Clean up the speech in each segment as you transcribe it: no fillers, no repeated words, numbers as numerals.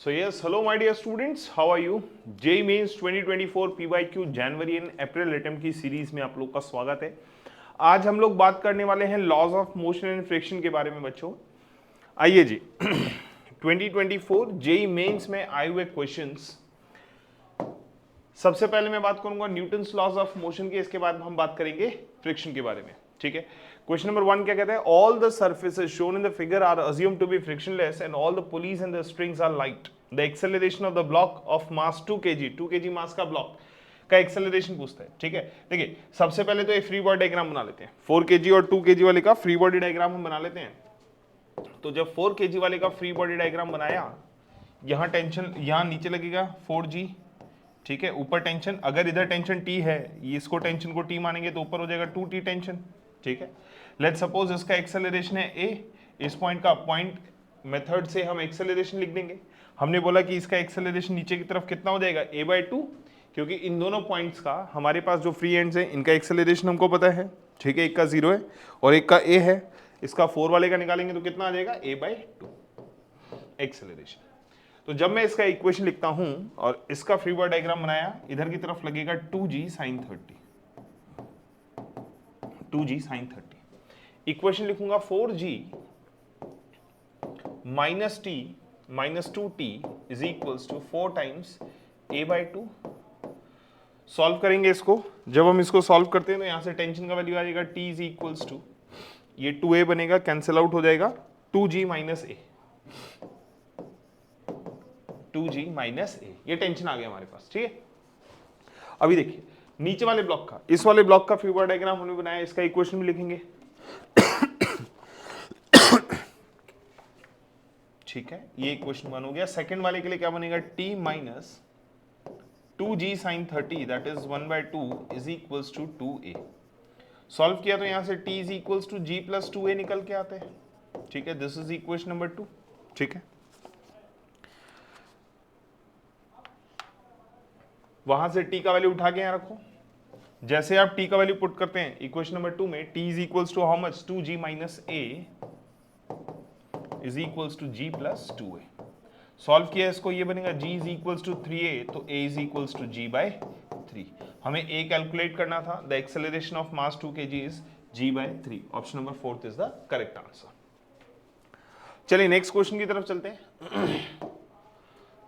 So yes, hello my dear students, how are you? JEE Mains 2024 PYQ January and April attempt की series में आप लोग का स्वागत है। आज हम लोग बात करने वाले हैं laws of motion and friction के बारे में बच्चों। आइए जी 2024 JEE मेंस में आए हुए क्वेश्चंस। सबसे पहले मैं बात करूंगा न्यूटन्स लॉज ऑफ मोशन के, इसके बाद हम बात करेंगे फ्रिक्शन के बारे में। ठीक है, क्वेश्चन नंबर 1 क्या कहता है? All the surfaces shown in the figure are assumed to be frictionless and all the pulleys and the strings are light. The acceleration of the block of mass 2 kg mass का ब्लॉक का acceleration पूछता है। ठीक है, देखिए सबसे पहले तो ये फ्री बॉडी डायग्राम बना लेते हैं। 4 kg और 2 kg वाले का फ्री बॉडी डायग्राम हम बना लेते हैं। तो जब 4 kg वाले का फ्री बॉडी डायग्राम बनाया, यहाँ टेंशन यहाँ नीचे लगेगा 4g। ठीक है, ऊपर टेंशन, अगर इधर टेंशन T है, ये इसको टेंशन को T मानेंगे तो ऊपर हो जाएगा 2T टेंशन। ठीक है, लेट्स सपोज इसका एक्सेलरेशन है A, इस पॉइंट का पॉइंट मेथड से हम एक्सेलरेशन लिख देंगे। हमने बोला कि इसका एक्सेलरेशन नीचे की तरफ कितना हो जाएगा A/2, क्योंकि इन दोनों पॉइंट्स का हमारे पास जो फ्री एंड्स हैं इनका एक्सेलरेशन हमको पता है। ठीक है, एक का 0 है और एक का A है। इसका 4 वाले का निकालेंगे तो कितना आ जाएगा A/2 एक्सेलरेशन। तो जब मैं इसका इक्वेशन लिखता हूं और इसका फ्री बॉडी डायग्राम बनाया, इधर की तरफ लगेगा 2g sin 30, 2g sin 30। Equation लिखूंगा 4g minus t minus 2t is equals to 4 times A/2। Solve करेंगे इसको। जब हम इसको सॉल्व करते हैं तो यहां से टेंशन का वैल्यू आ जाएगा t इज इक्वल्स टू, ये 2a बनेगा, कैंसिल आउट हो जाएगा, 2g minus a, 2g minus a, ये टेंशन आ गया हमारे पास। ठीक है, अभी देखिए नीचे वाले ब्लॉक का, इस वाले ब्लॉक का फ्री बॉडी डायग्राम हमने बनाया, इसका इक्वेशन भी लिखेंगे। ठीक है, ये इक्वेशन 1 हो गया। सेकंड वाले के लिए क्या बनेगा? t minus 2g sin 30 that is 1/2 is equals to 2a। Solve किया तो यहां से t is equals to g plus 2a निकल के आते हैं। ठीक है, दिस इज इक्वेशन नंबर 2। ठीक है, वहां से t का वैल्यू उठा के यहां रखो। जैसे आप t का वैल्यू पुट करते हैं इक्वेशन नंबर 2 में, t is equals to how much? 2g minus a is equals to g plus 2a। Solve किया इसको, ये बनेगा g is equals to 3a, तो a is equals to g/3। हमें a कैलकुलेट करना था। The acceleration of mass 2 kg is g/3। Option number 4 is the correct answer. चलिए next question की तरफ चलते हैं।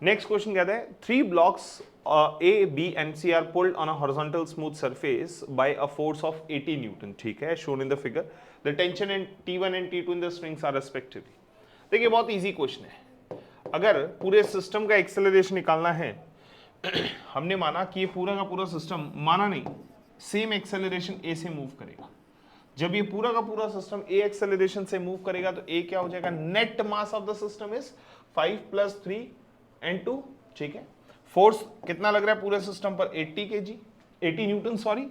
नेक्स्ट क्वेश्चन कहता है 3 blocks A, B and C are pulled on a horizontal smooth surface by a force of 80 Newton. ठीक है, shown in the figure. The tension in T1 and T2 in the strings are respectively. देखिए बहुत easy question है। अगर पूरे system का acceleration निकालना है, हमने माना कि ये पूरा का पूरा सिस्टम, माना नहीं, सेम एक्सेलरेशन A से मूव करेगा। जब ये पूरा का पूरा सिस्टम A एक्सेलरेशन से मूव करेगा तो A क्या हो जाएगा? Net mass of the system is 5 + 3 and 2। ठीक है, फोर्स कितना लग रहा है पूरे सिस्टम पर? 80 newton, sorry.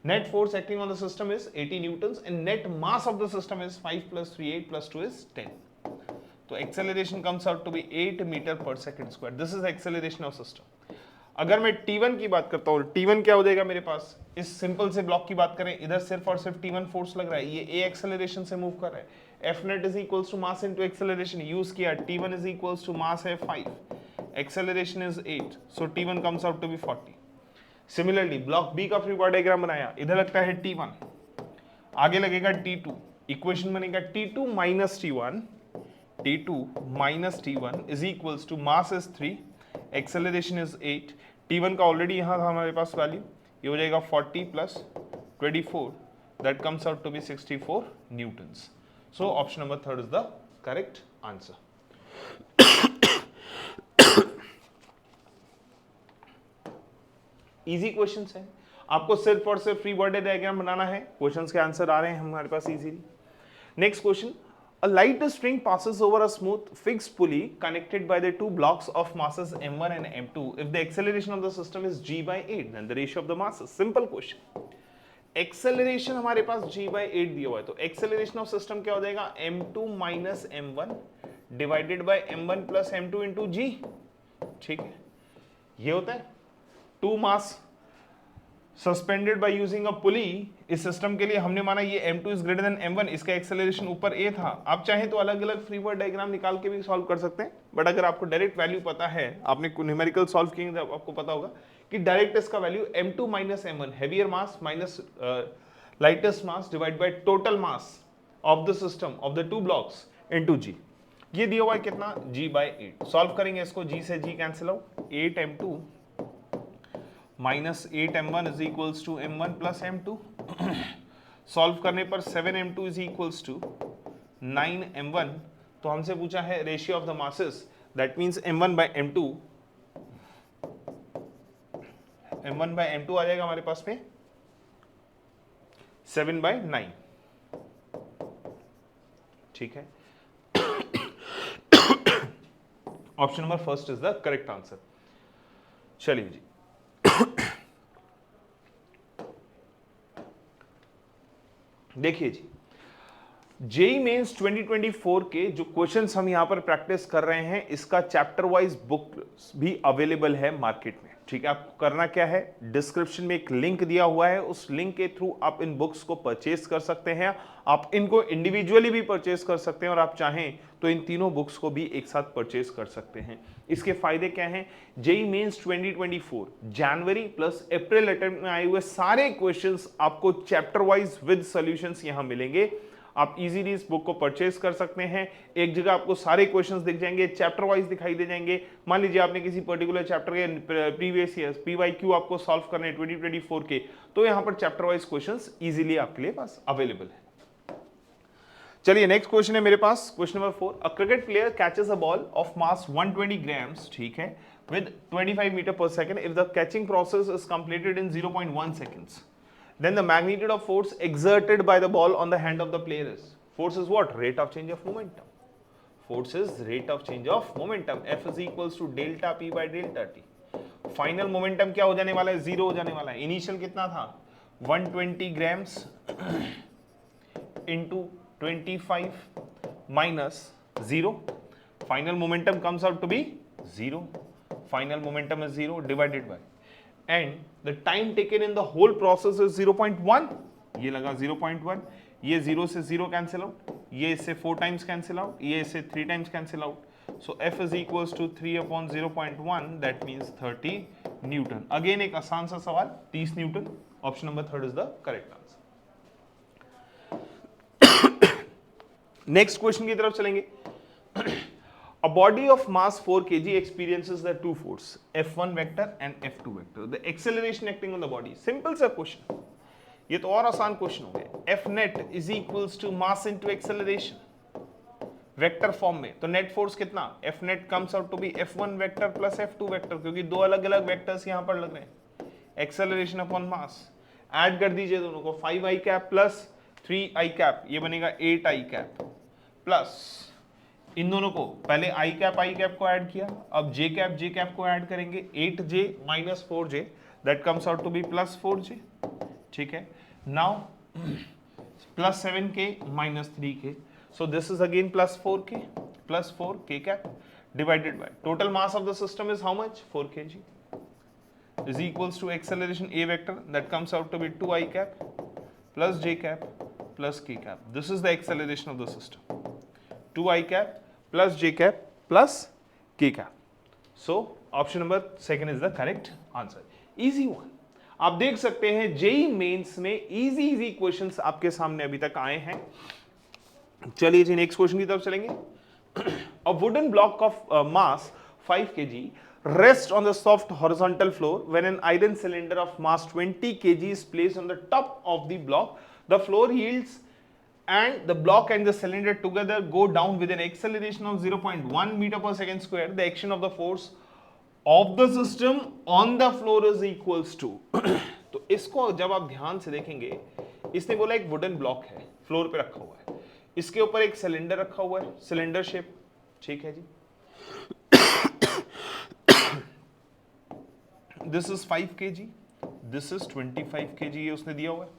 Net force acting on the system is 80 newton and net mass of the system is 5 + 3 8 + 2 is 10। तो acceleration comes out to be 8 metre पर second square. This is acceleration of system. अगर मैं T1 की बात करता हूँ, T1 क्या हो जाएगा मेरे पास? इस सिंपल से ब्लॉक की बात करें, इधर सिर्फ और सिर्फ T1 फोर्स लग रहा है, ये A एक्सेलरेशन से मूव कर रहा है। F net is equals to mass into acceleration use किया, T1 is equals to mass है 5, acceleration is 8, so T1 comes out to be 40। Similarly block B का फ्री बॉडी डायग्राम बनाया, इधर लगता है T1, आगे लगेगा T2, इक्वेशन बनेगा T2 minus T1, T2 minus T1 is equals to mass is 3, acceleration is 8, T1 का already यहां था हमारे पास वैल्यू, ये हो जाएगा 40 + 24 that comes out to be 64 newtons. So option number 3 is the correct answer. Easy questions है, आपको सिर्फ और सिर्फ फ्री बॉडी डायग्राम बनाना है, क्वेश्चंस के आंसर आ रहे हैं हमारे पास easily. Next question, a light string passes over a smooth fixed pulley connected by the 2 blocks of masses m1 and m2 if the acceleration of the system is g/8 then the ratio of the masses। Simple question. Acceleration हमारे पास g/8 दिया हुआ है, तो acceleration of system क्या हो जाएगा? m2 minus m1 divided by m1 plus m2 into g। ठीक है, ये होता है 2 मास सस्पेंडेड बाय यूजिंग अ पुली, इस सिस्टम के लिए हमने माना ये m2 is greater than m1, इसका एक्सेलरेशन ऊपर a था। आप चाहें तो अलग अलग फ्री बॉडी डायग्राम निकाल के भी सॉल्व कर सकते हैं, बट अगर आपको डायरेक्ट वैल्यू पता है, आपने न्यूमेरिकल सॉल्व किए जब आपको पता होगा कि डायरेक्ट इसका value m2 minus m1, heavier mass minus lightest mass divide by total mass of the system of the two blocks into g। ये दिया हुआ है कितना, g by 8। सॉल्व करेंगे इसको, g से g cancel out, 8m2 minus 8m1 is equals to m1 plus m2। Solve करने पर 7m2 is equals to 9m1। तो हमसे पूछा है ratio of the masses, that means m1 by m2, m1 by m2 आ जाएगा हमारे पास में 7/9। ठीक है, option number first is the correct answer. चलिए जी, देखिए जी, जेई मेंस 2024 के जो क्वेश्चंस हम यहां पर प्रैक्टिस कर रहे हैं, इसका चैप्टर वाइज बुक भी अवेलेबल है मार्केट में। ठीक है, आपको करना क्या है, डिस्क्रिप्शन में एक लिंक दिया हुआ है, उस लिंक के थ्रू आप इन बुक्स को परचेज कर सकते हैं। आप इनको इंडिविजुअली भी परचेज कर सकते हैं और आप चाहें तो इन तीनों बुक्स को भी एक साथ परचेज कर सकते हैं। इसके फायदे क्या हैं, जेई मेंस 2024 जनवरी प्लस अप्रैल अटेम्प्ट में आए हुए सारे क्वेश्चंस आपको चैप्टर वाइज विद सॉल्यूशंस यहां मिलेंगे। आप इजीली इस बुक को परचेज कर सकते हैं। एक जगह आपको सारे क्वेश्चंस दिख जाएंगे, चैप्टर वाइज दिखाई दे जाएंगे। मान लीजिए आपने किसी पर्टिकुलर चैप्टर के प्रीवियस ईयर्स पीवाईक्यू आपको सॉल्व करने हैं 2024 के, तो यहां पर चैप्टर वाइज क्वेश्चंस इजीली आपके लिए पास अवेलेबल है। चलिए नेक्स्ट क्वेश्चन है मेरे पास, question number 4। A cricket player catches a ball of mass 120 grams, ठीक है, विद 25 मीटर पर second. If the catching process is completed in 0.1 seconds, then the magnitude of force exerted by the ball on the hand of the player is, force is what, rate of change of momentum, force is rate of change of momentum, F is equals to delta P by delta T। Final momentum क्या हो जाने वाला है, zero हो जाने वाला है। Initial कितना था, 120 grams into 25 minus 0, final momentum comes out to be 0, final momentum is 0 divided by, and the time taken in the whole process is 0.1, ये लगा 0.1, ये 0 से 0 कैंसिल आउट, ये इससे 4 टाइम्स कैंसिल आउट, ये इससे 3 times cancel out. So F is equals to 3/0.1, that means 30 Newton. Again एक आसान सा सवाल, 30 Newton. Option number 3 is the correct answer. Next question की तरफ चलेंगे। A body of mass 4 kg experiences the two force F1 vector and F2 vector. The acceleration acting on the body. Simple सा question, ये तो और आसान question हो गया। F net is equals to mass into acceleration, vector form में। तो net force कितना, F net comes out to be F1 vector plus F2 vector, क्योंकि दो अलग अलग वेक्टर्स यहां पर लग रहे हैं। एक्सेलरेशन अपॉन मास, ऐड कर दीजिए दोनों को, 5i cap plus 3i cap, ये बनेगा 8i कैप, प्लस इन दोनों को पहले आई कैप को ऐड किया, अब जे कैप को ऐड करेंगे, 8j minus 4j, that comes out to be plus 4j। ठीक है, now plus 7k minus 3k, so this is again plus 4k plus 4k cap divided by total mass of the system is how much, 4 kg is equals to acceleration a vector, that comes out to be 2i cap plus j cap plus k cap. This is the acceleration of the system, 2i cap plus j cap plus k cap. So option number 2 is the correct answer. Easy one. आप देख सकते हैं JEE mains में easy questions आपके सामने अभी तक आए हैं। चलिए जी नेक्स्ट क्वेश्चन की तरफ चलेंगे। A wooden block of mass 5 kg rests on the soft horizontal floor when an iron cylinder of mass 20 kg is placed on the top of the block. The floor yields and the block and the cylinder together go down with an acceleration of 0.1 meter per second square. The action of the force of the system on the floor is equals to तो इसको जब आप ध्यान से देखेंगे, इसने बोला एक वुडन ब्लॉक है, फ्लोर पे रखा हुआ है, इसके ऊपर एक सिलेंडर रखा हुआ है, सिलेंडर शेप, ठीक है जी। This is 5 kg, this is 25 kg, ये उसने दिया हुआ है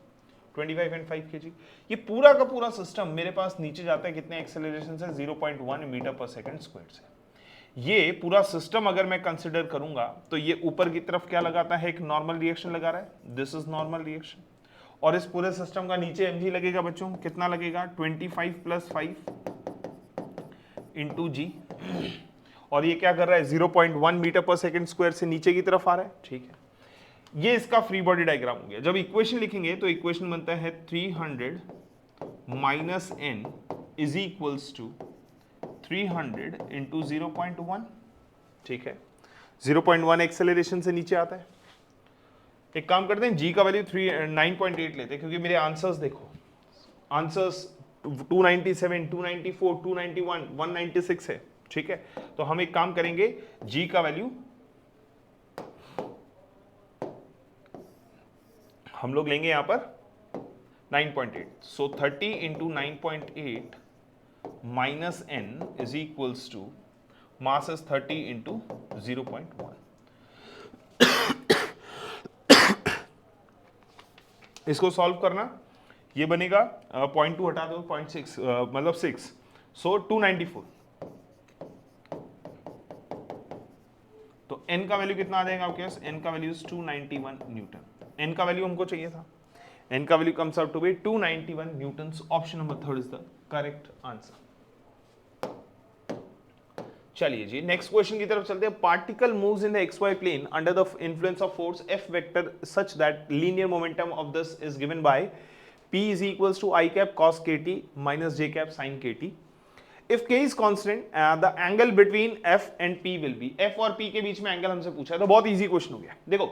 25 एंड 5 kg। ये पूरा का पूरा सिस्टम मेरे पास नीचे जाता है कितने एक्सेलरेशन से, 0.1 मीटर पर सेकंड स्क्वायर से। ये पूरा सिस्टम अगर मैं कंसिडर करूंगा तो ये ऊपर की तरफ क्या लगाता है, एक नॉर्मल रिएक्शन लगा रहा है, दिस इज नॉर्मल रिएक्शन, और इस पूरे सिस्टम का नीचे mg लगेगा बच्चों, कितना लगेगा 25 + 5 × g, और ये क्या कर रहा है 0.1 मीटर/सेकंड स्क्वायर से नीचे की तरफ आ रहा है, ठीक है। ये इसका फ्री बॉडी डायग्राम हो गया। जब इक्वेशन लिखेंगे तो इक्वेशन बनता है 300 - n इज इक्वल्स टू 300 × 0.1, ठीक है। 0.1 एक्सेलरेशन से नीचे आता है। एक काम करते हैं, g का वैल्यू 9.8 लेते हैं, क्योंकि मेरे आंसर्स देखो, आंसर्स 297, 294, 291, 196 है, ठीक है। तो हम एक काम करेंगे, g का वैल्यू हम लोग लेंगे यहां पर 9.8, सो 30 × 9.8 minus n is equals to mass is 30 into 0.1. इसको सॉल्व करना, ये बनेगा 0.2 हटा दो 0.6 मतलब 6, सो 294। तो n का वैल्यू कितना आ जाएगा आपके पास, n का वैल्यू 291 न्यूटन। n का वैल्यू हमको चाहिए था, n का value comes out to be 291 newton. Option number 3 is the correct answer. चलिए जी नेक्स्ट क्वेश्चन की तरफ चलते हैं। Particle moves in the xy plane under the influence of force F vector such that linear momentum of this is given by P is equals to I cap cos kt minus J cap sin kt. If k is constant, the angle between F and P will be, F और P के बीच में angle हमसे पूछा है, तो बहुत easy question हो गया। देखो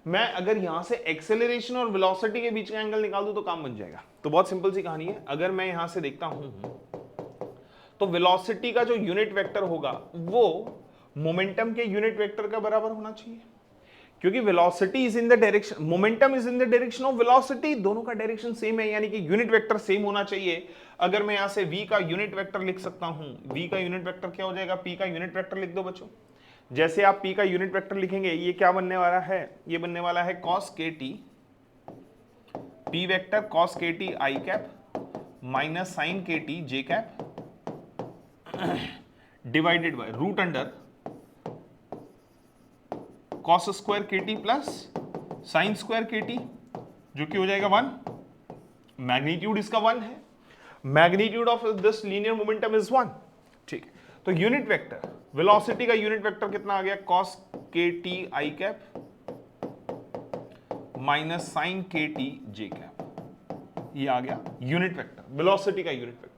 मैं अगर यहां से एक्सेलरेशन और वेलोसिटी के बीच का एंगल निकाल दूं तो काम बन जाएगा। तो बहुत सिंपल सी कहानी है, अगर मैं यहां से देखता हूं तो वेलोसिटी का जो यूनिट वेक्टर होगा वो मोमेंटम के यूनिट वेक्टर का बराबर होना चाहिए, क्योंकि velocity is in the direction, momentum is in the direction of velocity, दोनों का डायरेक्शन सेम है, यानी कि यूनिट वेक्टर सेम होना चाहिए। अगर मैं यहां से v का यूनिट वेक्टर लिख सकता हूं, v का यूनिट वेक्टर क्या हो जाएगा, p का यूनिट वेक्टर लिख दो बच्चों। जैसे आप p का यूनिट वेक्टर लिखेंगे, ये क्या बनने वाला है, ये बनने वाला है cos kt, p vector cos kt i cap minus sin kt j cap divided by root under cos square kt plus sin square kt, जो कि हो जाएगा 1। मैग्नीट्यूड इसका 1 है, magnitude of this linear momentum is 1, ठीक है। तो unit vector velocity का यूनिट वेक्टर कितना आ गया, cos kt i cap minus sin kt j cap, ये आ गया यूनिट वेक्टर, वेलोसिटी का यूनिट वेक्टर।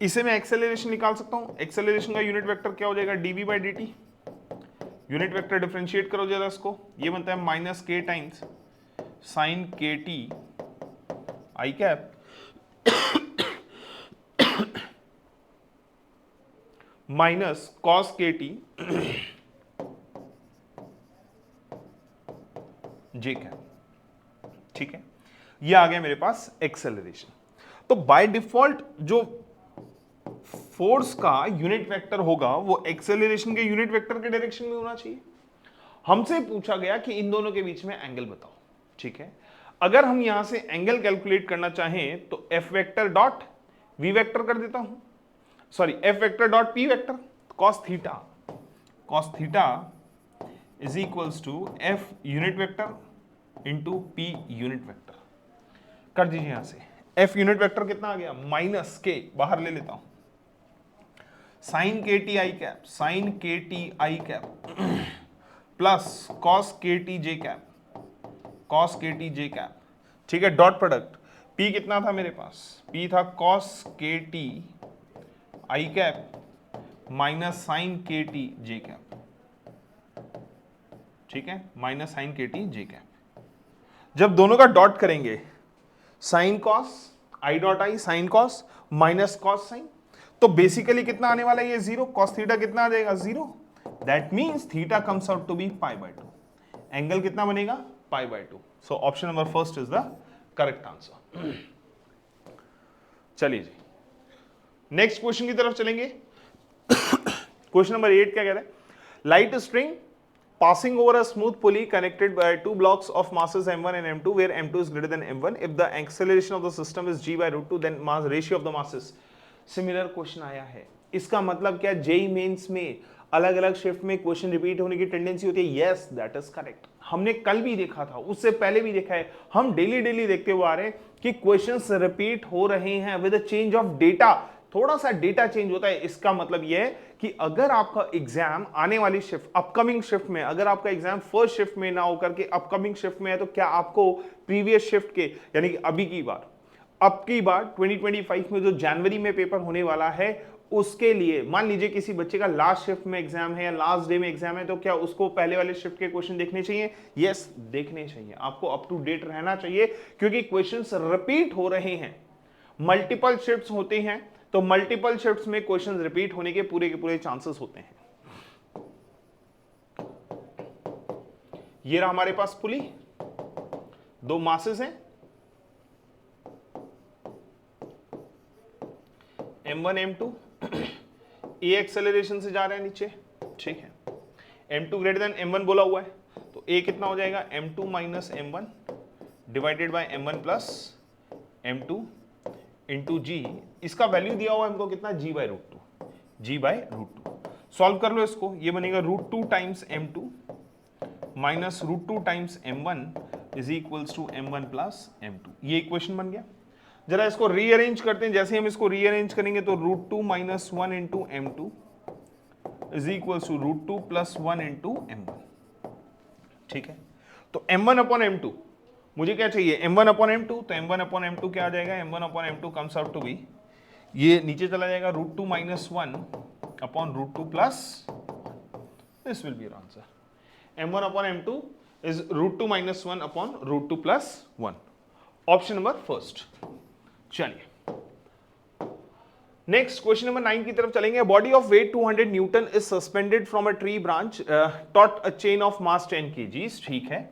इसे मैं एक्सेलरेशन निकाल सकता हूं, एक्सेलरेशन का यूनिट वेक्टर क्या हो जाएगा, dv/dt। यूनिट वेक्टर डिफरेंशिएट करो जरा इसको, ये बनता है minus k times sin kt i cap minus cos kt j cap, ठीक है। ये आ गया मेरे पास एक्सेलरेशन। तो बाय डिफॉल्ट जो फोर्स का यूनिट वेक्टर होगा वो एक्सेलरेशन के यूनिट वेक्टर के डायरेक्शन में होना चाहिए। हमसे पूछा गया कि इन दोनों के बीच में एंगल बताओ, ठीक है। अगर हम यहां से एंगल कैलकुलेट करना चाहें तो F vector dot V vector कर देता हूं, sorry F vector dot P vector, cos theta is equals to F unit vector into P unit vector कर दीजिए। यहां से एफ यूनिट वेक्टर कितना आ गया, माइनस के बाहर ले लेता हूं, sin kt i cap sin kt i cap plus cos kt j cap cos kt j cap, ठीक है। डॉट प्रोडक्ट p कितना था मेरे पास, p था cos kt i cap minus sin kt j cap, ठीक है, minus sin kt j cap. जब दोनों का डॉट करेंगे sin cos i dot i sin cos minus cos sin, तो बेसिकली कितना आने वाला है, ये 0, cos थीटा कितना आ जाएगा 0, that means theta comes out to be π/2, angle कितना बनेगा π/2। So option number first is the correct answer. चलिए जी नेक्स्ट क्वेश्चन की तरफ चलेंगे। क्वेश्चन नंबर 8 क्या कह रहा है, light string passing over a smooth pulley connected by two blocks of masses m1 and m2 where m2 is greater than m1, if the acceleration of the system is g/√2 then mass ratio of the masses similar question आया है। इसका मतलब क्या, JEE mains में अलग अलग shift में question repeat होने की टेंडेंसी होती है? Yes, that is correct. हमने कल भी देखा था, उससे पहले भी देखा है, हम डेली डेली देखते हुए आ रहे हैं कि क्वेश्चंस रिपीट हो रहे हैं with a change of data. थोड़ा सा डेटा चेंज होता है। इसका मतलब यह है कि अगर आपका एग्जाम आने वाली शिफ्ट, अपकमिंग शिफ्ट में, अगर आपका एग्जाम फर्स्ट शिफ्ट में ना होकर के अपकमिंग शिफ्ट में है, तो क्या आपको प्रीवियस शिफ्ट के, यानी कि अभी की बार, अब की बार 2025 में जो जनवरी में पेपर होने वाला है, उसके लिए मान लीजिए किसी बच्चे का लास्ट शिफ्ट में एग्जाम है या लास्ट डे में एग्जाम है, तो क्या उसको पहले वाले शिफ्ट के क्वेश्चन देखने चाहिए? यस, देखने चाहिए। आपको अप टू डेट रहना चाहिए, क्योंकि क्वेश्चंस रिपीट हो रहे हैं। मल्टीपल शिफ्ट्स होते हैं, तो मल्टीपल शिफ्ट्स में क्वेश्चंस रिपीट होने के पूरे चांसेस होते हैं। ये रहा हमारे पास पुली, दो मासेस हैं, m1 m2, ए एक्सेलरेशन से जा रहे हैं नीचे, ठीक है। m2 ग्रेटर देन m1 बोला हुआ है, तो a कितना हो जाएगा? m2 minus m1 divided by m1 plus m2 into G. इसका वैल्यू दिया हुआ है हमको कितना? g by root two, G by root two. Solve कर लो इसको, ये बनेगा root two times m2 minus root two times m1 is equals to m1 plus m2। ये इक्वेशन बन गया। जरा इसको रीअरेंज करते हैं। जैसे हम इसको रीअरेंज करेंगे तो root two minus one into m2 is equal to root two plus one into m1, ठीक है। तो m1 अपॉन m2 मुझे क्या चाहिए? m1 अपॉन m2, तो m1 अपॉन m2 क्या आ जाएगा? m1 upon m2 comes out to be, ये नीचे चला जाएगा, root two minus one upon root two plus, this will be your answer. m1 upon m2 is root two minus one upon root two plus one, option number first. चलिए next question number 9 की तरफ चलेंगे। Body of weight 200 newton is suspended from a tree branch taut a chain of mass 10 kgs, ठीक है।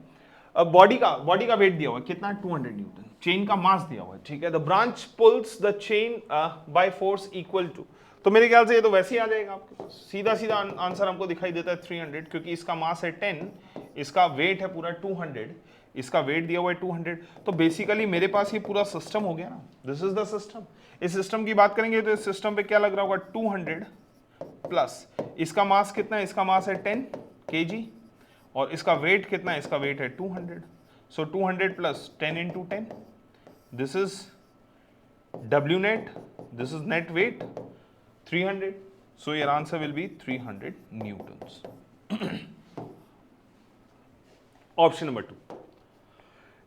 Body का wait दिया हुआ है कितना? 200 न्यूटन। चेन का मास दिया हुआ है, ठीक है। The branch pulls the chain by force equal to, तो मेरे ख्याल से ये तो वैसे ही आ जाएगा आपके पास, सीधा सीधा आंसर हमको दिखाई देता है 300, क्योंकि इसका मास है 10, इसका वेट है पूरा 200, इसका वेट दिया हुआ है 200, तो बेसिकली मेरे पास ये पूरा सिस्टम हो गया ना, दिस इज द सिस्टम। इस सिस्टम की बात करेंगे तो इस सिस्टम पे क्या लग रहा होगा? 200 प्लस इसका मास कितना है? इसका मास है 10 kg, और इसका वेट कितना है? इसका वेट है 200, सो 200 plus 10 into 10, this is W net, this is net weight 300, so your answer will be 300 newtons. Option number 2.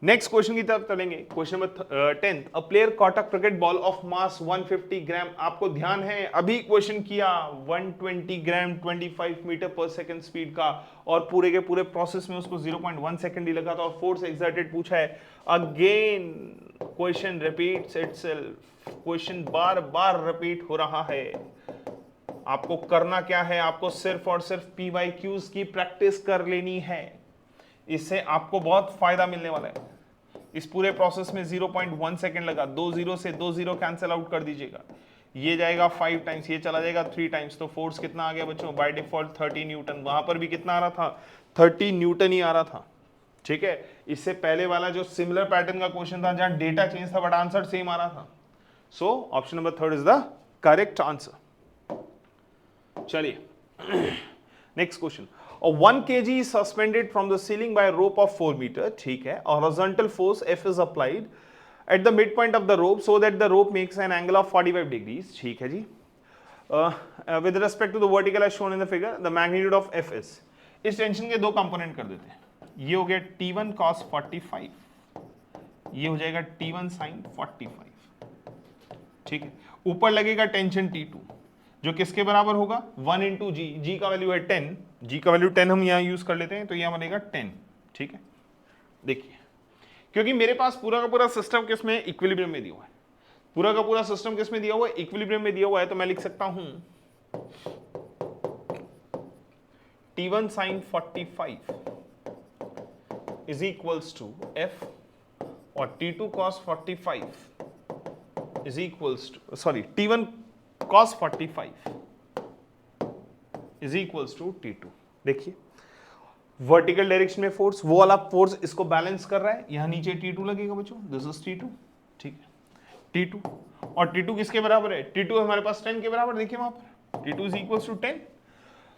Next question की तरफ चलेंगे। Question number 10, a player caught a cricket ball of मास 150 ग्राम। आपको ध्यान है अभी क्वेश्चन किया 120 ग्राम 25 metre पर second speed का, और पूरे के पूरे प्रोसेस में उसको 0.1 सेकंड ही लगा था, और फोर्स एक्सर्टेड पूछा है। Again question repeats itself, question बार बार रिपीट हो रहा है। आपको करना क्या है? आपको सिर्फ और सिर्फ PYQs की प्रैक्टिस कर लेनी है, इससे आपको बहुत फायदा मिलने वाला है। इस पूरे प्रोसेस में 0.1 सेकंड लगा, 2 0 से 2 0 कैंसिल आउट कर दीजिएगा, ये जाएगा 5 टाइम्स, ये चला जाएगा 3 टाइम्स, तो फोर्स कितना आ गया बच्चों? By default 30 Newton. वहां पर भी कितना आ रहा था? 30 न्यूटन ही आ रहा था, ठीक है। इससे पहले वाला जो सिमिलर पैटर्न का क्वेश्चन था जहां डेटा चेंज था बट आंसर सेम आ रहा था, सो option number 3 is the correct answer. चलिए next question. 1 kg is suspended from the ceiling by a rope of 4 meter, ठीक है। A horizontal force F is applied at the midpoint of the rope so that the rope makes an angle of 45 degrees, ठीक है जी। With respect to the vertical as shown in the figure, the magnitude of F is, इस tension के दो component कर देते हैं। ये हो गया T1 cos 45, ये हो जाएगा T1 sin 45, ठीक है। ऊपर लगेगा टेंशन T2 जो किसके बराबर होगा? 1 इंटू जी, जी का वैल्यू है 10, जी का वैल्यू 10 हम यहाँ यूज कर लेते हैं, तो यहाँ बनेगा 10, ठीक है। देखिए क्योंकि मेरे पास पूरा का पूरा सिस्टम किस में? इक्विलिब्रियम में दिया हुआ है। पूरा का पूरा सिस्टम किस में दिया हुआ है? इक्विलिब्रियम में दिया हुआ है, तो मैं लिख सकता हूं T1 sin 45 is equals to F, और T2 cos 45 is equals to, sorry, T1 cos 45 is equals to T2। देखिए वर्टिकल डायरेक्शन में फोर्स, वो वाला फोर्स इसको बैलेंस कर रहा है, यहां नीचे T2 लगेगा बच्चों, दिस इज T2, ठीक है। T2, और T2 किसके बराबर है? T2 हमारे पास 10 के बराबर, देखिए वहां पर T2 इज इक्वल टू 10।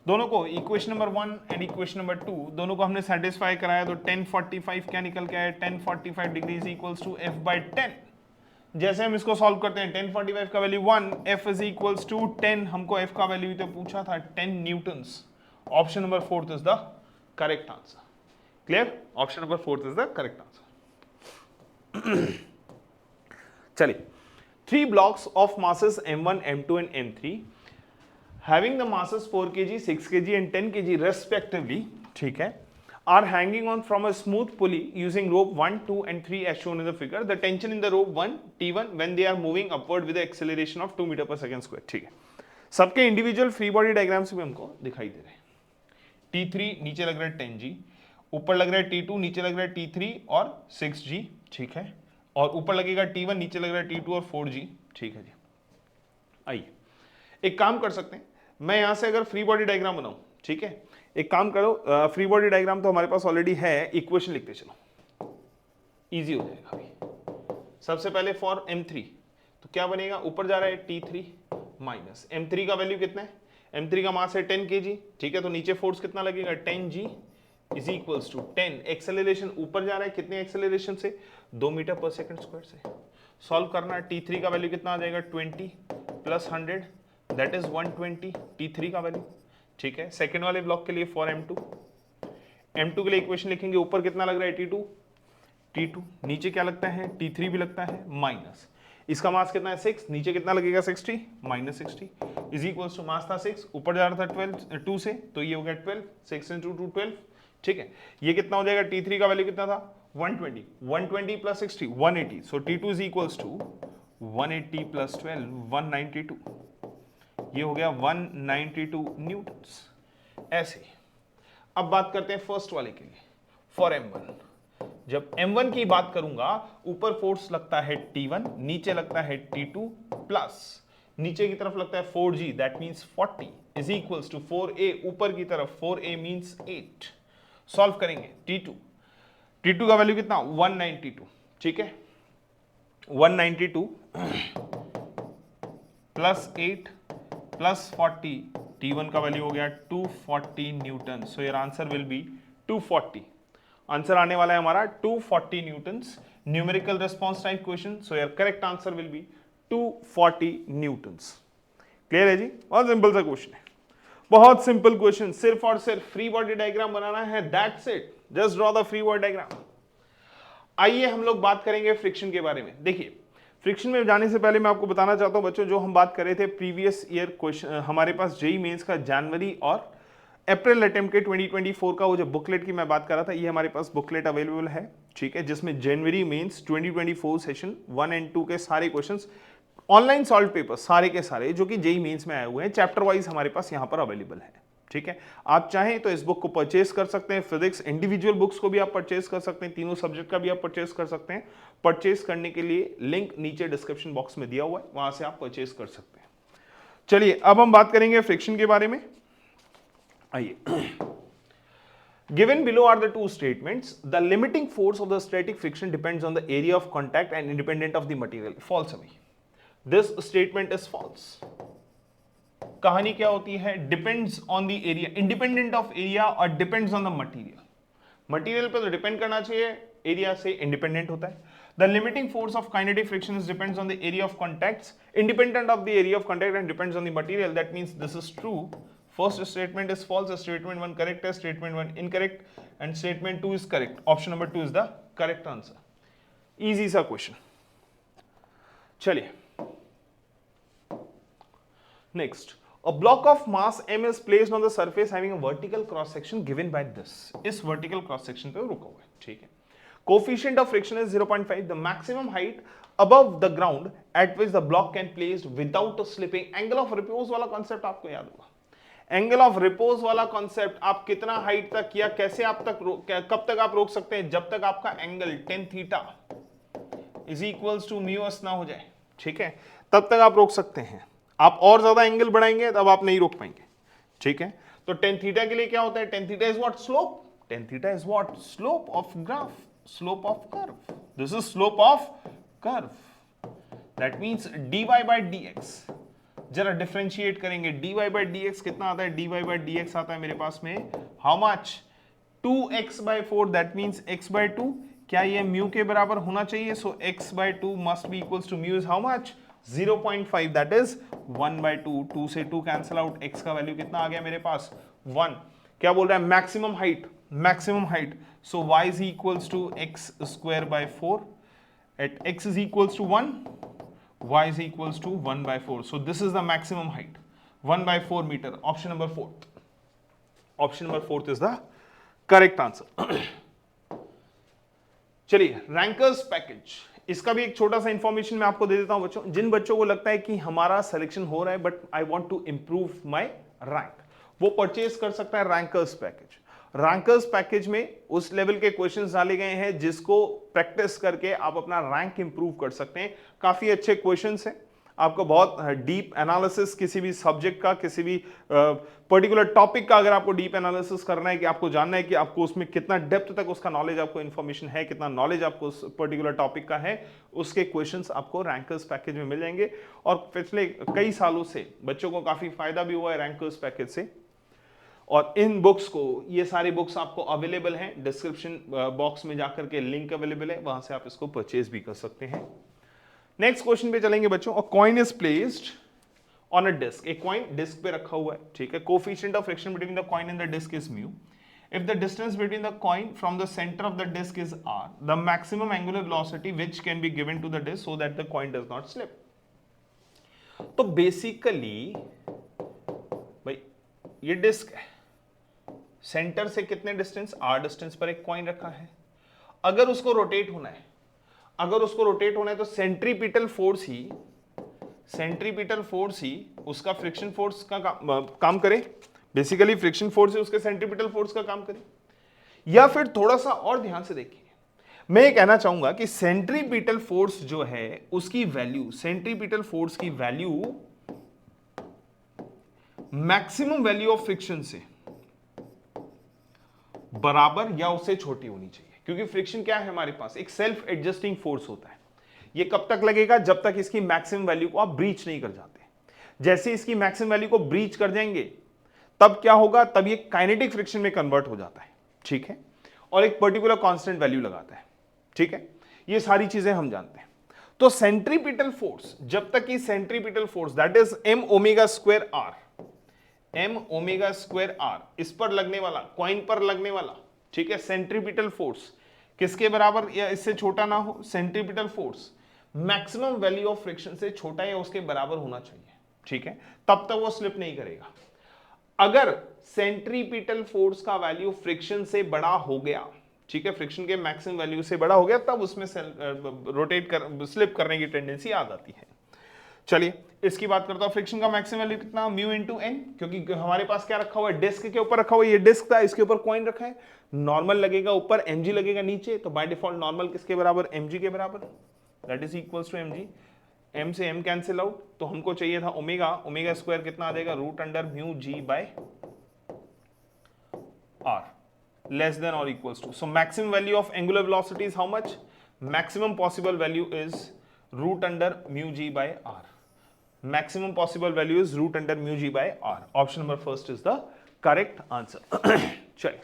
दोनों को equation number 1 and equation number 2 दोनों को हमने सेटिस्फाई कराया, तो 1045 क्या निकल के आया? 1045 degree is equals to f by 10। जैसे हम इसको सॉल्व करते हैं, 1045 का value 1, f is equals to 10, हमको f का वैल्यू तो पूछा था 10 newtons. Option number 4 is the correct answer. Clear? Option number 4 is the correct answer. चलिए, 3 blocks of masses m1, m2 and m3 having the masses 4 kg, 6 kg and 10 kg respectively, ठीक है, are hanging on from a smooth pulley using rope 1, 2 and 3 as shown in the figure. The tension in the rope 1 T1 when they are moving upward with the acceleration of 2 meter per second square. ठीक है, सबके individual free body diagrams भी हमको दिखाई दे रहे हैं। T3 नीचे लग रहा है 10G, ऊपर लग रहा है T2, नीचे लग रहा है T3 और 6G, ठीक है, और ऊपर लगेगा T1, नीचे लग रहा है T2 और 4G, ठीक है जी। आइए एक काम कर सकते हैं, मैं यहां से अगर फ्री बॉडी डायग्राम बनाऊं, ठीक है, एक काम करो, फ्री बॉडी डायग्राम तो हमारे पास ऑलरेडी है, इक्वेशन लिखते चलो, इजी हो जाएगा अभी। सबसे पहले फॉर M3 तो क्या बनेगा? ऊपर जा रहा है T3 माइनस M3 का वैल्यू कितना है? M3 का मास है 10 kg, ठीक है, तो नीचे फोर्स कितना लगेगा? 10G is equals to 10। Acceleration ऊपर जा रहा है, कितने एक्सेलरेशन से? 2 मीटर पर सेकंड स्क्वायर से। सॉल्व करना है, T3 का वैल्यू कितना आ जाएगा? 20 प्लस 100 दैट इज 120 T3 का वैल्यू, ठीक है। सेकंड वाले ब्लॉक के लिए फॉर M2 के लिए इक्वेशन लिखेंगे, ऊपर कितना लग रहा है? T2, नीचे क्या लगता है? T3 भी लगता है, माइनस इसका मास कितना है? 6, नीचे कितना लगेगा? 60 minus 60 is equals to mass था 6, ऊपर जा रहा था 2 से, तो ये हो गया 12, 6 इंटू 2 12, ठीक है। ये कितना हो जाएगा? T3 का वैल्यू कितना था? 120 plus 60 180, so T2 is equals to 180 plus 12 192, ये हो गया 192 न्यूटन्स। ऐसे अब बात करते हैं फर्स्ट वाले के लिए, फॉर M1। जब M1 की बात करूंगा, ऊपर फोर्स लगता है T1, नीचे लगता है T2 प्लस नीचे की तरफ लगता है 4G, that means 40 is equals to 4A, ऊपर की तरफ 4A मींस 8। सॉल्व करेंगे T2 का वैल्यू कितना? 192, ठीक है, 192 प्लस 8 प्लस 40, T1 का वैल्यू हो गया 240 Newton, so your answer will be 240। Answer आने वाला है हमारा 240 Newton's. Numerical response type question, so your correct answer will be 240 Newton's. Clear है जी? बहुत सिंपल सा क्वेश्चन है, बहुत सिंपल क्वेश्चन, सिर्फ और सिर्फ फ्री बॉडी डायग्राम बनाना है, that's it, just draw the free body diagram. आइए हम लोग बात करेंगे फ्रिक्शन के बारे में। देखिए, फ्रिक्शन में जाने से पहले मैं आपको बताना चाहता हूं बच्चों, जो हम बात कर रहे थे प्रीवियस ईयर क्वेश्चन, हमारे पास जेईई मेंस का जनवरी और अप्रैल अटेम्प्ट के 2024 का वो जो बुकलेट की मैं बात कर रहा था, ये हमारे पास बुकलेट अवेलेबल है, ठीक है, जिसमें जनवरी मेंस 2024 सेशन 1 एंड 2 के सारे क्वेश्चंस ऑनलाइन सॉल्व पेपर सारे के सारे जो कि जेईई मेंस में आए हुए हैं, चैप्टर वाइज हमारे पास यहां पर अवेलेबल है, ठीक है। आप चाहें तो इस बुक को परचेज कर सकते हैं, फिजिक्स इंडिविजुअल बुक्स को भी आप परचेज कर सकते हैं, तीनों सब्जेक्ट का भी आप परचेज कर सकते हैं। परचेज करने के लिए लिंक नीचे डिस्क्रिप्शन बॉक्स में दिया हुआ है, वहां से आप परचेज कर सकते हैं। चलिए अब हम बात करेंगे फ्रिक्शन के बारे में। आइए, given below are the two statements, the limiting force of the static friction depends on the area of contact and independent of the material. False है, this statement is false. कहानी क्या होती है? Depends on the area, independent of area और depends on the material. Material पे तो depend करना चाहिए, एरिया से इंडिपेंडेंट होता है। The limiting force of kinetic friction is depends on the area of contacts, independent of the area of contact and depends on the material, that means this is true. First statement is false, statement 1 correct है, statement 1 incorrect and statement 2 is correct. Option number 2 is the correct answer. Easy सा question. चलिए next, a block of mass m is placed on the surface having a vertical cross section given by this. इस vertical cross section पे रुका हुआ है, ठीक है। Coefficient of friction is 0.5. The maximum height above the ground at which the block can placed without slipping. Angle of repose वाला concept आपको याद होगा। Angle of repose वाला concept, आप कितना height तक या कैसे आप तक कब तक आप रोक सकते हैं? जब तक आपका angle tan theta is equals to μs ना हो जाए, ठीक है, तब तक आप रोक सकते हैं। आप और ज्यादा एंगल बढ़ाएंगे तब आप नहीं रोक पाएंगे, ठीक है। तो टेन थीटा के लिए क्या होता है? Tan theta is what? Slope. Tan theta is what? Slope of graph, slope of curve. This is slope of curve. That means dy by dx, जरा डिफरेंशिएट करेंगे, dy बाई dx कितना आता है, dy बाई dx आता है मेरे पास में how much 2x by 4, that means x by 2, क्या ये म्यू के बराबर होना चाहिए, so x by 2 must be equals to mu is how much 0.5, that is 1 by 2, 2 से 2 कैंसिल आउट, x का वैल्यू कितना आ गया मेरे पास 1, क्या बोल रहा है maximum height, so y is equals to x square by 4 at x is equals to 1, y is equals to 1 by 4, so this is the maximum height 1 by 4 meter, option number 4th is the correct answer. चलिए rankers package, इसका भी एक छोटा सा information मैं आपको दे देता हूं बच्चों, जिन बच्चों को लगता है कि हमारा सिलेक्शन हो रहा है but I want to improve my rank, वो परचेज कर सकता है रैंकर्स पैकेज। रैंकर्स पैकेज में उस लेवल के क्वेश्चंस डाले गए हैं जिसको प्रैक्टिस करके आप अपना रैंक इंप्रूव कर सकते हैं। काफी अच्छे क्वेश्चंस हैं, आपको बहुत डीप एनालिसिस किसी भी सब्जेक्ट का, किसी भी पर्टिकुलर टॉपिक का अगर आपको डीप एनालिसिस करना है कि आपको जानना है कि आपको उसमें कितना डेप्थ तक उसका नॉलेज, आपको इन्फॉर्मेशन है, कितना नॉलेज आपको उस पर्टिकुलर टॉपिक का है, उसके क्वेश्चंस आपको रैंकर्स पैकेज में मिल जाएंगे। और पिछले कई सालों से बच्चों को काफी फायदा भी हुआ है रैंकर्स पैकेज से, और इन बुक्स को, ये सारी बुक्स आपको अवेलेबल हैं, डिस्क्रिप्शन बॉक्स में जाकर के लिंक अवेलेबल है, वहां से आप इसको परचेज भी कर सकते हैं। नेक्स्ट क्वेश्चन पे चलेंगे बच्चों। A coin is placed on a disc, एक कॉइन डिस्क पे रखा हुआ है, ठीक है। Coefficient of friction between the coin and the disc is mu. If the distance between the coin from the center of the disc is r, the maximum angular velocity which can be given to the disc so that the coin does not slip. तो basically भाई ये disc है, centre से कितने distance, r distance पर एक coin रखा है। अगर उसको रोटेट होना है, तो सेंट्रीपिटल फोर्स ही उसका फ्रिक्शन फोर्स का काम करे। बेसिकली फ्रिक्शन फोर्स है उसके सेंट्रीपिटल फोर्स का काम करे। या फिर थोड़ा सा और ध्यान से देखिए, मैं ये कहना चाहूंगा कि सेंट्रीपिटल फोर्स जो है उसकी वैल्यू, सेंट्रीपिटल फोर्स की value maximum value of friction से बराबर या उससे छोटी होनी चाहिए। क्योंकि फ्रिक्शन क्या है हमारे पास, एक सेल्फ एडजस्टिंग फोर्स होता है। ये कब तक लगेगा, जब तक इसकी मैक्सिमम वैल्यू को आप ब्रीच नहीं कर जाते। जैसे इसकी मैक्सिमम वैल्यू को ब्रीच कर जाएंगे तब क्या होगा, तब ये काइनेटिक फ्रिक्शन में कन्वर्ट हो जाता है, ठीक है, और एक पर्टिकुलर कांस्टेंट वैल्यू लगाता है, ठीक है। ये सारी चीजें हम जानते हैं। तो सेंट्रीपिटल फोर्स, जब तक कि centripetal force that is m omega square r, इस पर लगने वाला, कॉइन पर लगने वाला, ठीक है, सेंट्रीपिटल फोर्स किसके बराबर या इससे छोटा ना हो, centripetal force maximum value of friction से छोटा या उसके बराबर होना चाहिए, ठीक है, तब तक वो स्लिप नहीं करेगा। अगर सेंट्रीपिटल फोर्स का वैल्यू फ्रिक्शन से बड़ा हो गया, ठीक है, फ्रिक्शन के मैक्सिमम वैल्यू से बड़ा हो गया, तब उसमें स्लिप करने की टेंडेंसी आ जाती है। चलिए इसकी बात करता हूं। फ्रिक्शन का मैक्सिमम वैल्यू कितना, म्यू इंटू एन, क्योंकि हमारे पास क्या रखा हुआ है, डिस्क के ऊपर रखा हुआ है, ये डिस्क था, इसके ऊपर कॉइन रखा है, नॉर्मल लगेगा ऊपर, mg लगेगा नीचे, तो बाय डिफॉल्ट नॉर्मल किसके बराबर, mg के बराबर, that is equals to mg। m से m कैंसिल आउट, तो हमको चाहिए था ओमेगा स्क्वायर कितना आ जाएगा, root under mu g by r, less than और equals to, so maximum value of angular velocity is how much, maximum possible value is root under mu g by r, maximum possible value is root under mu g by r. Option number first is the correct answer. चलिए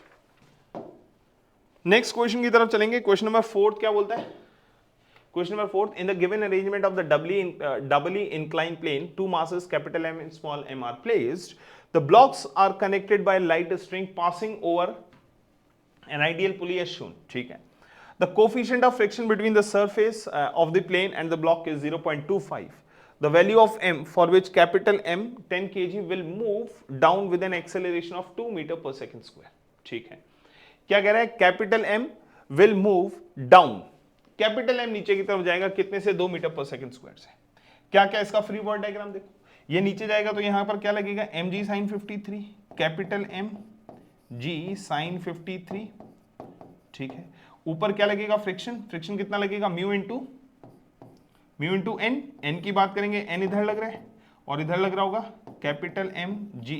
next question की तरफ चलेंगे। Question number 4 क्या बोलता है, question number 4, in the given arrangement of the doubly inclined plane, two masses capital M and small m are placed, the blocks are connected by light string passing over an ideal pulley as shown, ठीक है। The coefficient of friction between the surface of the plane and the block is 0.25. The value of m for which capital M 10 kg will move down with an acceleration of 2 meter per second square, ठीक है। क्या कह रहा है, capital M will move down, capital M नीचे की तरफ जाएगा कितने से, 2 मीटर पर सेकंड स्क्वायर से। क्या क्या इसका फ्री बॉडी डायग्राम देखो, ये नीचे जाएगा तो यहां पर क्या लगेगा, mg sin 53, capital M g sin 53, ठीक है। ऊपर क्या लगेगा, फ्रिक्शन कितना लगेगा, म्यू इंटू एन की बात करेंगे, एन इधर लग रहा है और इधर लग रहा होगा, कैपिटल M g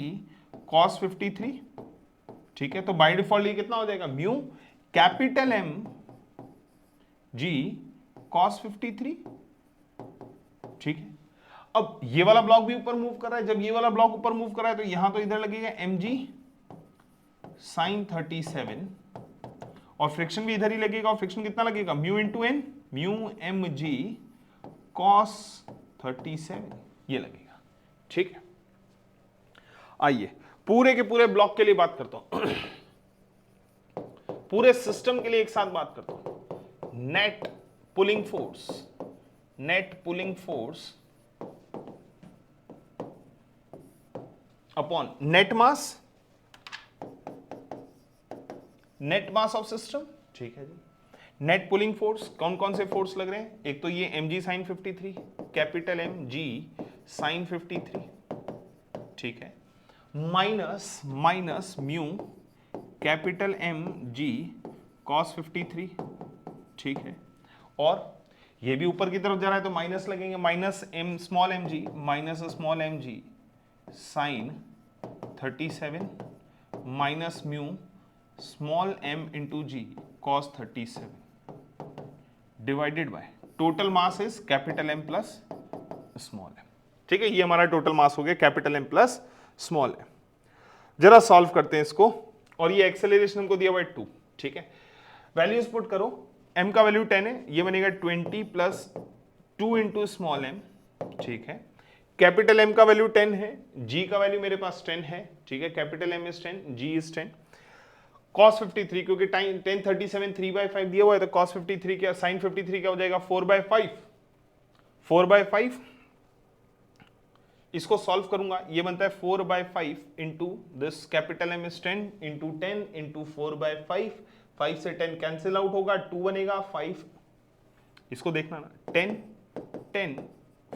cos 53, ठीक है। तो बाय डिफॉल्ट ये कितना हो जाएगा, mu capital M g cos 53 ठीक है। अब ये वाला ब्लॉक भी ऊपर मूव कर रहा है, जब ये वाला ब्लॉक ऊपर मूव कर रहा है तो यहां तो इधर लगेगा mg sin 37 और फ्रिक्शन भी इधर ही लगेगा, और फ्रिक्शन कितना लगेगा mu into N, mu mg cos 37 ये लगेगा। ठीक है, आइए पूरे के पूरे ब्लॉक के लिए बात करता हूं, पूरे सिस्टम के लिए एक साथ बात करता हूं। Net pulling force, net pulling force upon net mass, net mass of system. ठीक है जी, नेट पुलिंग फोर्स कौन कौन से फोर्स लग रहे हैं, एक तो ये mg sin 53, capital mg sin 53, ठीक है, minus minus mu capital mg cos 53, ठीक है, और ये भी ऊपर की तरफ जा रहा है तो माइनस लगेंगे, minus m small mg minus small mg sin 37 minus mu small m into g cos 37 divided by total mass is capital M plus small m। ठीक है, ये हमारा टोटल मास हो गया capital M plus small m। जरा solve करते हैं इसको, और ये एक्सेलरेशन हमको दिया हुआ है 2। ठीक है, वैल्यूज पुट करो, m का वैल्यू 10 है, ये बनेगा 20 प्लस 2 इंटू स्मॉल m। ठीक है, कैपिटल M का वैल्यू 10 है, G का वैल्यू मेरे पास 10 है। ठीक है, capital M is 10, G is 10, cos 53 क्योंकि टाइम 1037 3/5 दिया हुआ है तो cos 53 क्या sin 53 क्या हो जाएगा 4/5, 4/5। इसको सॉल्व करूंगा, ये बनता है 4/5 into this capital M is 10 into 10 into 4/5, 5 से 10 कैंसिल आउट होगा, 2 बनेगा 5, इसको देखना ना, 10 10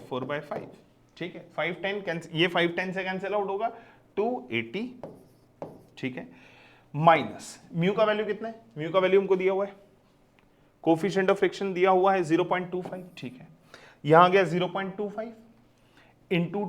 4/5। ठीक है, 5 10 कैंसिल, ये 5 10 से कैंसिल आउट होगा, 280। ठीक है, माइनस म्यू का वैल्यू कितना है, म्यू का वैल्यू हमको दिया हुआ है, कोफिशिएंट ऑफ फ्रिक्शन दिया हुआ है 0.25। ठीक है, यहां गया 0.25 इंटू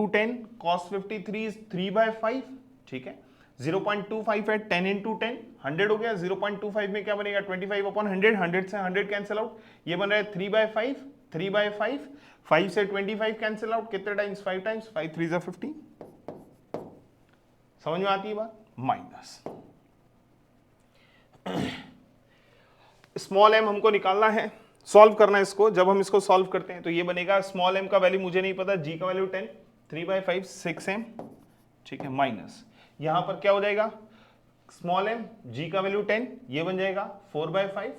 10 cos 53 इज 3/5। ठीक है, 0.25 है, 10 इंटू 10 100 हो गया, 0.25 में क्या बनेगा 25 अपॉन 100, 100 से 100 कैंसिल आउट, ये बन रहा है 3/5, 3/5, 5 से 25 कैंसिल आउट, कितने टाइम्स 5 टाइम्स, 5 3 जा 15। समझ में आती है बात, माइनस स्मॉल m हमको निकालना है, सॉल्व करना है इसको। जब हम इसको सॉल्व करते हैं तो ये बनेगा, स्मॉल m का वैल्यू मुझे नहीं पता, g का वैल्यू 10, 3/5 6m। ठीक है, माइनस यहां पर क्या हो जाएगा, स्मॉल m g का वैल्यू 10, ये बन जाएगा 4/5,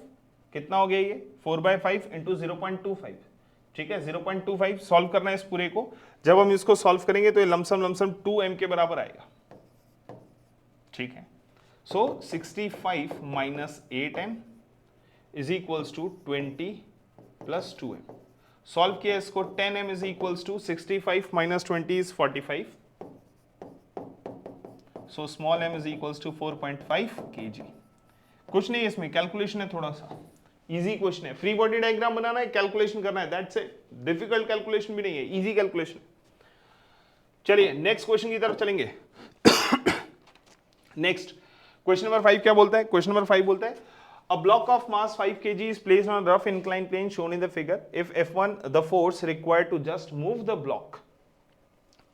कितना हो गया ये 4/5 इंटू 0.25। ठीक है, 0.25 सॉल्व करना है इस पूरे को। जब हम इसको सॉल्व करेंगे तो ये लमसम 2m के बराबर आएगा। ठीक है, so 65 minus 8m is equals to 20 plus 2m। Solve किया इसको, 10m is equals to 65 minus 20 is 45, so small m is equals to 4.5 kg। कुछ नहीं इसमें, कैलकुलेशन है, थोड़ा सा इजी क्वेश्चन है, फ्री बॉडी डायग्राम बनाना है, कैलकुलेशन करना है, दैट्स इट, डिफिकल्ट कैलकुलेशन भी नहीं है, इजी कैलकुलेशन। चलिए नेक्स्ट क्वेश्चन की तरफ चलेंगे। नेक्स्ट क्वेश्चन नंबर 5 क्या बोलता है, क्वेश्चन नंबर 5 बोलता है a block of mass 5 kg is placed on a rough inclined plane shown in the figure. If F1 the force required to just move the block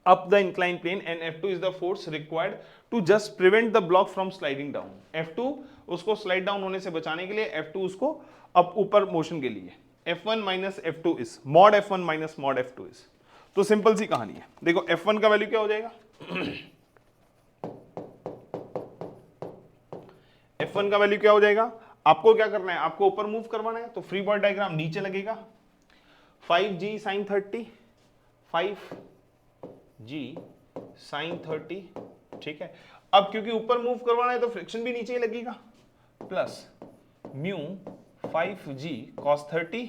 up the inclined plane and F2 is the force required to just prevent the block from sliding down. F2 उसको slide down होने से बचाने के लिए, F2 उसको up ऊपर motion के लिए, F1 minus F2 is mod F1 minus mod F2 is। तो सिंपल सी कहानी है, देखो F1 का वैल्यू क्या हो जाएगा, F1 का वैल्यू क्या हो जाएगा, आपको क्या करना है, आपको ऊपर मूव करवाना है, तो फ्री बॉडी डायग्राम नीचे लगेगा, 5g sin 30, 5g sin 30। ठीक है, अब क्योंकि ऊपर मूव करवाना है तो फ्रिक्शन भी नीचे ही लगेगा, प्लस म्यू 5g cos 30।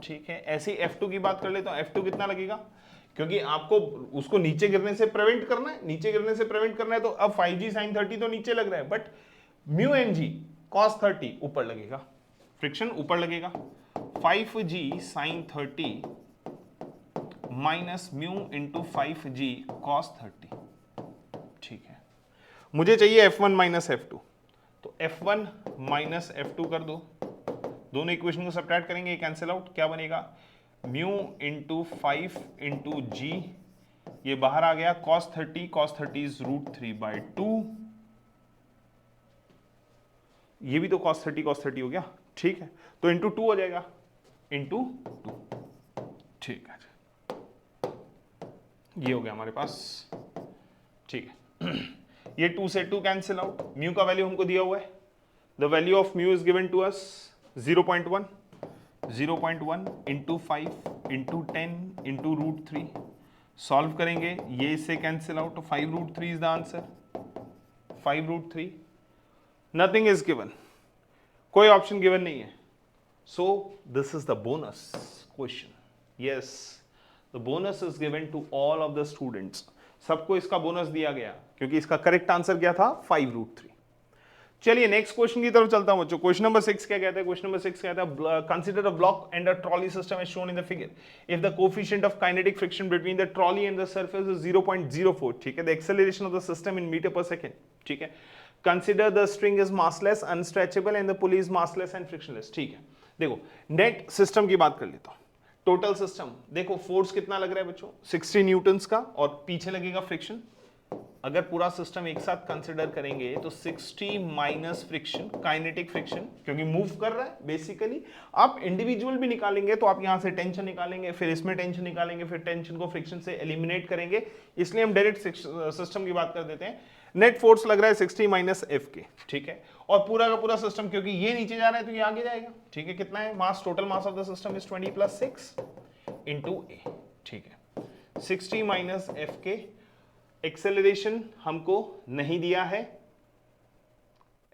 ठीक है, ऐसी F2 की बात कर ले तो F2 कितना लगेगा, क्योंकि आपको उसको नीचे गिरने से प्रिवेंट करना है, नीचे गिरने से प्रिवेंट करना है, तो अब 5g sin 30 तो नीचे लग रहा है, बट म्यू mg cos 30 ऊपर लगेगा, फ्रिक्शन ऊपर लगेगा, 5g sin 30 minus mu into 5g cos 30। ठीक है, मुझे चाहिए F1 माइनस F2, तो F1 माइनस F2 कर दो, दोनों इक्वेशन को सब्ट्रैक्ट करेंगे, कैंसिल आउट, क्या बनेगा म्यू इंटू 5 इंटू जी, ये बाहर आ गया cos 30 इज √3/2, ये भी तो cos 30 हो गया, ठीक है, तो इंटू 2 हो जाएगा, इंटू 2, ठीक है, ये हो गया हमारे पास, ठीक है। ये 2 से 2 कैंसिल आउट, म्यू का वैल्यू हमको दिया हुआ है, the value of mu is given to us 0.1 into 5 into 10 into √3, solve करेंगे, ये इससे कैंसिल आउट, तो 5√3 is the answer, 5√3, nothing is given, कोई ऑप्शन गिवन नहीं है, so this is the bonus question, yes the bonus is given to all of the students, सबको इसका bonus दिया गया क्योंकि इसका करेक्ट आंसर क्या था 5√3। चलिए नेक्स्ट क्वेश्चन की तरफ चलता हूं बच्चों। क्वेश्चन नंबर 6 क्या कहता है? क्वेश्चन नंबर 6 कहता है consider a block and a trolley system as shown in the figure, if the coefficient of kinetic friction between the trolley and the surface is 0.04, ठीक है, the acceleration of the system in metre पर second, ठीक है, consider the string is massless, unstretchable and the pulley is massless and frictionless, ठीक है। देखो net system की बात कर लेता हूं, टोटल सिस्टम देखो, फोर्स कितना लग रहा है बच्चों 60 न्यूटन्स का, और पीछे लगेगा फ्रिक्शन, अगर पूरा सिस्टम एक साथ कंसिडर करेंगे तो 60 माइनस फ्रिक्शन, काइनेटिक फ्रिक्शन, क्योंकि मूव कर रहा है बेसिकली, आप इंडिविजुअल भी निकालेंगे तो आप यहां से टेंशन निकालेंगे, फिर इसमें टेंशन निकालेंगे, फिर टेंशन को फ्रिक्शन से एलिमिनेट करेंगे, इसलिए हम डायरेक्ट सिस्टम की बात कर देते हैं। नेट फोर्स लग रहा है 60 माइनस एफ के, ठीक है, और पूरा का पूरा सिस्टम, क्योंकि ये नीचे जा रहा है तो ये आगे जाएगा, ठीक है, कितना है mass, total mass of the system is 20 + 6 into a, ठीक है, 60 माइनस एफ के, एक्सेलरेशन हमको नहीं दिया है,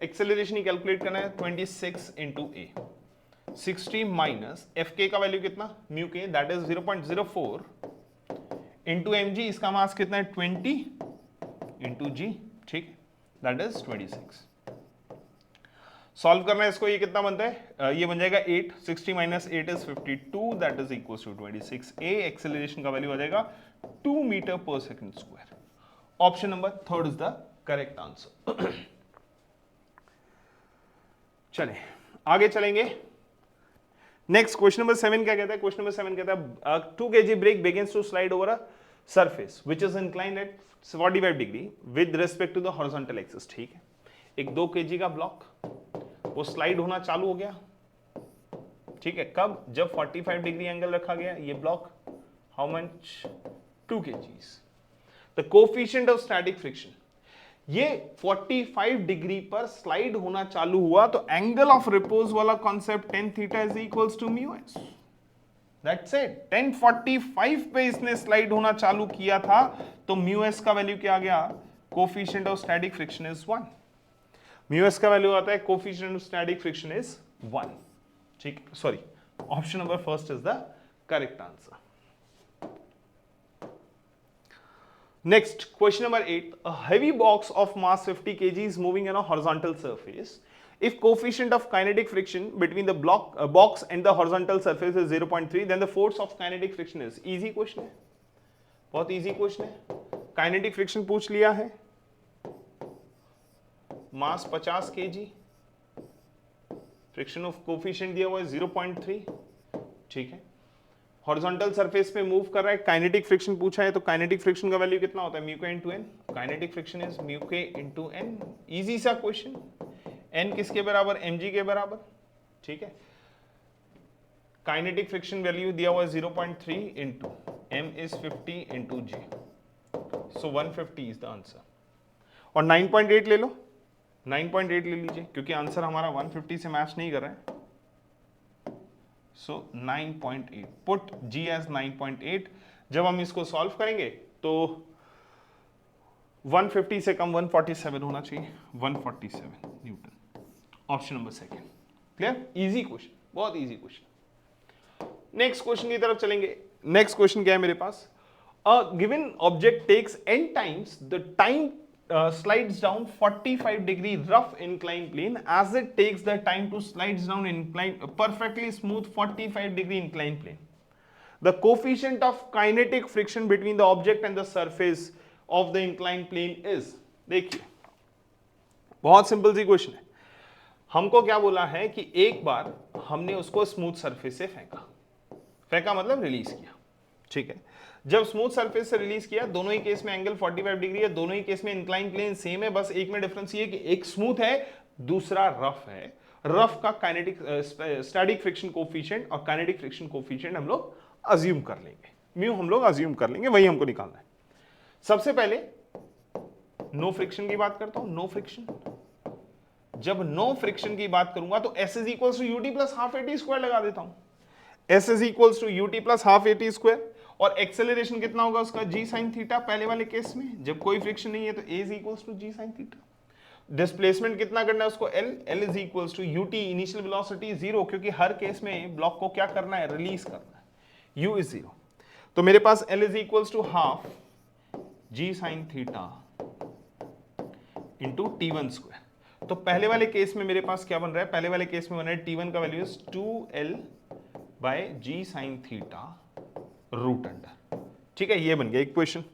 एक्सेलरेशन ही कैलकुलेट करना है, 26 इंटू ए, 60 माइनस एफ के का वैल्यू कितना, mu k, that is 0.04 into m g, इसका मास कितना है 20 इंटू जी, ठीक, दैट इज 26। सॉल्व करना है इसको, ये कितना बनता है, ये बन जाएगा 8, 60 minus 8 is 52, that is equal to 26 a, acceleration का वैल्यू आ जाएगा 2 मीटर पर second square. Option number 3 is the correct answer. चलिए आगे चलेंगे, नेक्स्ट क्वेश्चन नंबर 7 क्या कहता है? क्वेश्चन नंबर 7 कहता है 2 kg block begins to slide over a surface which is inclined at 45 degree with respect to the horizontal axis, ठीक है, एक 2 kg का ब्लॉक वो स्लाइड होना चालू हो गया, ठीक है, कब, जब 45 डिग्री एंगल रखा गया, ये block, how much, 2 kgs, the coefficient of static friction, ये 45 डिग्री पर स्लाइड होना चालू हुआ तो एंगल ऑफ रिपोज वाला concept tan theta is equals to mu s, that's it, 10:45 पे इसने स्लाइड होना चालू किया था तो म्यू एस का वैल्यू क्या आ गया, coefficient of static friction is 1, mu S का वैल्यू आता है coefficient of static friction is 1, ठीक, sorry, option number first is the correct answer. Next, question number 8. A heavy box of mass 50 kg is moving on a horizontal surface. If coefficient of kinetic friction between the box and the horizontal surface is 0.3, then the force of kinetic friction is. Easy question है, बहुत easy question है. Kinetic friction पूछ लिया है. Mass 50 kg. Friction of coefficient दिया हुआ है 0.3. ठीक है. हॉरिजॉन्टल सरफेस पे मूव कर रहा है, काइनेटिक फ्रिक्शन पूछा है तो काइनेटिक फ्रिक्शन का वैल्यू कितना होता है, mu k into N, kinetic friction is mu k into N, easy सा क्वेश्चन, एन किसके बराबर, mg के बराबर, ठीक है, काइनेटिक फ्रिक्शन वैल्यू दिया हुआ है 0.3 into m is 50 into g, so 150 is the answer, और 9.8 ले लो, 9.8 ले लीजिए क्योंकि आंसर हमारा 150 से मैच नहीं कर रहा है, so 9.8, put g as 9.8, जब हम इसको सॉल्व करेंगे तो 150 से कम 147 होना चाहिए, 147 newton, option number second, clear, easy question, बहुत इजी क्वेश्चन। नेक्स्ट क्वेश्चन की तरफ चलेंगे, नेक्स्ट क्वेश्चन क्या है मेरे पास, a given object takes n times the time slides down 45 degree rough inclined plane as it takes the time to slides down inclined perfectly smooth 45 degree inclined plane. The coefficient of kinetic friction between the object and the surface of the inclined plane is, देखिए बहुत simple सी question है, हमको क्या बोला है कि एक बार हमने उसको स्मूथ सरफेस से फेंका, फेंका मतलब रिलीज किया, ठीक है। जब स्मूथ सरफेस से रिलीज किया, दोनों ही केस में एंगल 45 डिग्री है, दोनों ही केस में इंक्लाइन प्लेन सेम है, बस एक में डिफरेंस ये कि एक स्मूथ है दूसरा रफ है। रफ का काइनेटिक स्टैटिक फ्रिक्शन कोफिशिएंट और काइनेटिक फ्रिक्शन कोफिशिएंट हम लोग अज्यूम कर लेंगे, म्यू हम लोग अज्यूम कर लेंगे, वही हमको निकालना है। सबसे पहले नो फ्रिक्शन की बात करता हूं। नो फ्रिक्शन, जब नो फ्रिक्शन की बात करूंगा तो S is equal to u t plus half a t square लगा देता हूं। S is equal to u t plus half a t square, और एक्सेलरेशन कितना होगा उसका जी साइन थीटा पहले वाले केस में, जब कोई फ्रिक्शन नहीं है तो A is equal to g sine theta. Displacement कितना करना है उसको L is equal to u t, initial velocity 0, क्योंकि हर केस में ब्लॉक को क्या करना है, रिलीज करना है, U इज 0। तो मेरे पास L is equal to half g sine theta into T1 square. तो पहले वाले केस में मेरे पास क्या बन रहा है, पहले वाले केस में बन रहा है T1 का value is 2L by g sine theta root under, ठीक है, ये बन गया इक्वेशन।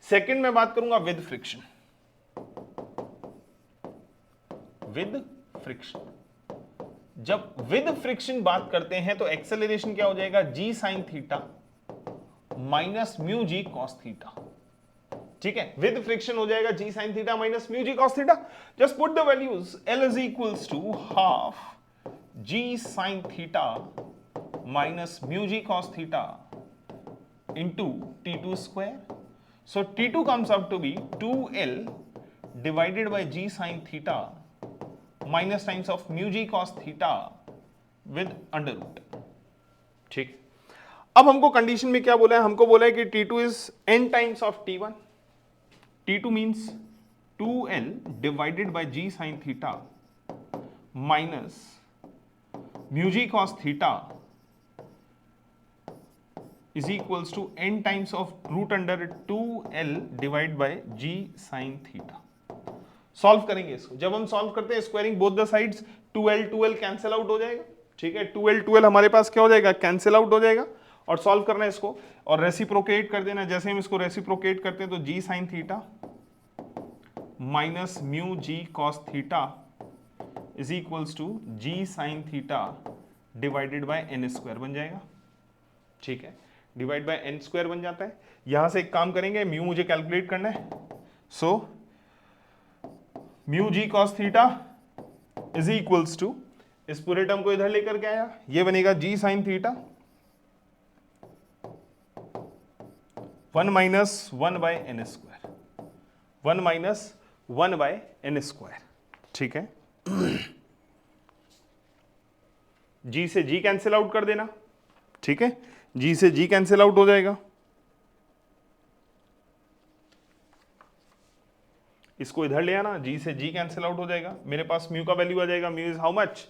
सेकंड में बात करूंगा विद फ्रिक्शन। विद फ्रिक्शन, जब विद फ्रिक्शन बात करते हैं तो एक्सेलरेशन क्या हो जाएगा, g sine theta minus mu g cos theta, ठीक है। विद फ्रिक्शन हो जाएगा g sine theta minus mu g cos theta. Just put the values, L is equals to half g sine theta minus mu g cos theta into T2 square. So T2 comes out to be 2L divided by g sin theta minus times of mu g cos theta with under root, ठीक। अब हमको condition में क्या बोला है, हमको बोला है कि T2 is n times of T1। T2 means 2L divided by g sin theta minus mu g cos theta is equals to n times of root under 2L divided by g sin theta। Solve करेंगे इसको, जब हम solve करते हैं squaring both the sides, 2L cancel out हो जाएगा, ठीक है। 2L हमारे पास क्या हो जाएगा, कैंसिल आउट हो जाएगा। और सॉल्व करना है इसको और रेसिप्रोकेट कर देना। जैसे हम इसको रेसिप्रोकेट करते हैं तो g sine theta minus mu g cos theta is equals to g sine theta divided by n square बन जाएगा, ठीक है। डिवाइड बाय एन स्क्वायर बन जाता है। यहां से एक काम करेंगे, म्यू मुझे कैलकुलेट करना है, so mu g cos theta is equals to, इस पूरे टर्म को इधर लेकर के आया, ये बनेगा g sine theta 1 minus 1 by n square, 1 minus 1 by n square, ठीक है। जी से जी कैंसिल आउट कर देना, ठीक है, जी से जी कैंसिल आउट हो जाएगा। इसको इधर ले आना, जी से जी कैंसिल आउट हो जाएगा। मेरे पास म्यू का वैल्यू आ जाएगा, mu is how much,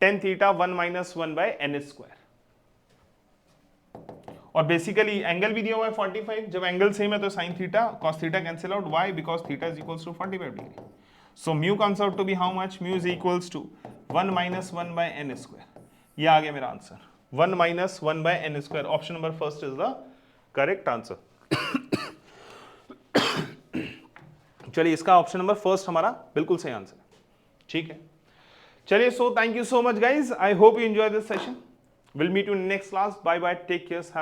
tan theta 1 minus 1 by n square. और बेसिकली एंगल भी दिया हुआ है 45, जब एंगल सेम है तो sine theta cos theta cancel out, why, because theta is equals to 45 degree. So mu comes out to be how much, mu is equals to 1 minus 1 by n square. ये आ गया मेरा answer, 1 minus 1 by n square. Option number first is the correct answer. चलिए, इसका option number first हमारा बिल्कुल सही answer है, ठीक है। चलिए, so thank you so much guys, I hope you enjoy this session. Will meet you in next class, bye bye, take care, have